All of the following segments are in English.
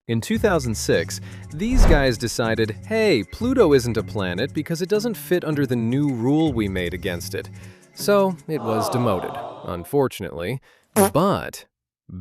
In 2006, these guys decided, hey, Pluto isn't a planet because it doesn't fit under the new rule we made against it. So it was demoted, unfortunately. But,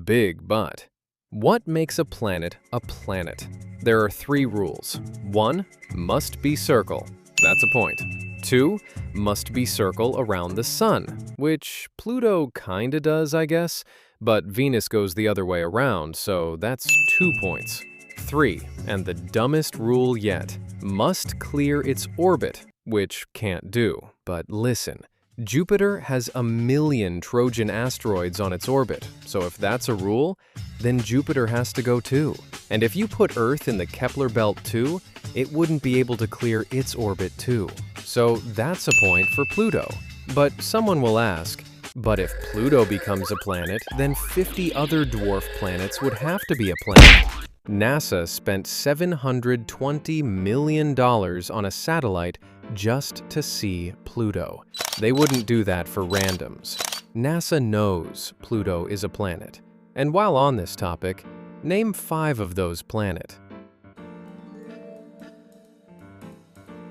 big but, what makes a planet a planet? There are 3 rules. 1, must be circle. That's a point. 2, must be circle around the sun, which Pluto kinda does, I guess, but Venus goes the other way around, so that's 2 points. 3, and the dumbest rule yet, must clear its orbit, which can't do. But listen, Jupiter has a million Trojan asteroids on its orbit, so if that's a rule, then Jupiter has to go too. And if you put Earth in the Kepler belt too, it wouldn't be able to clear its orbit too. So that's a point for Pluto. But someone will ask, but if Pluto becomes a planet, then 50 other dwarf planets would have to be a planet. NASA spent $720 million on a satellite just to see Pluto. They wouldn't do that for randoms. NASA knows Pluto is a planet. And while on this topic, name 5 of those planets.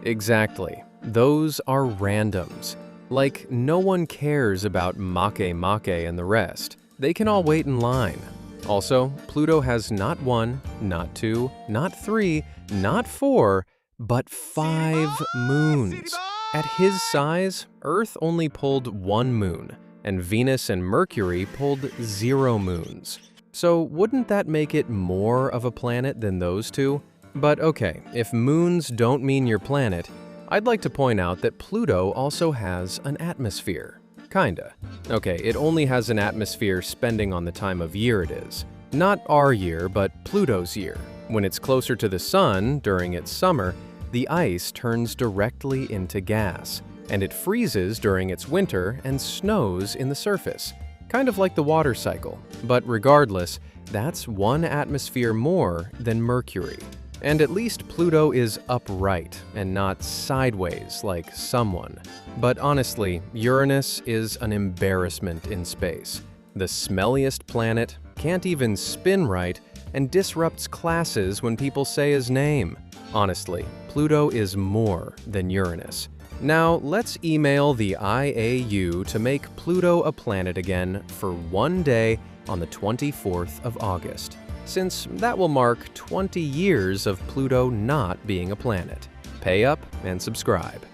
Exactly. Those are randoms. Like, no one cares about Make and the rest. They can all wait in line. Also, Pluto has not 1, not 2, not 3, not 4, but 5 moons. At his size, Earth only pulled 1 moon, and Venus and Mercury pulled 0 moons. So wouldn't that make it more of a planet than those 2? But okay, if moons don't mean your planet, I'd like to point out that Pluto also has an atmosphere. Kinda. Okay, it only has an atmosphere spending on the time of year it is. Not our year, but Pluto's year. When it's closer to the sun, during its summer, the ice turns directly into gas, and it freezes during its winter and snows in the surface. Kind of like the water cycle. But regardless, that's 1 atmosphere more than Mercury. And at least Pluto is upright and not sideways like someone. But honestly, Uranus is an embarrassment in space. The smelliest planet, can't even spin right, and disrupts classes when people say his name. Honestly, Pluto is more than Uranus. Now, let's email the IAU to make Pluto a planet again for 1 day on the 24th of August. Since that will mark 20 years of Pluto not being a planet. Pay up and subscribe.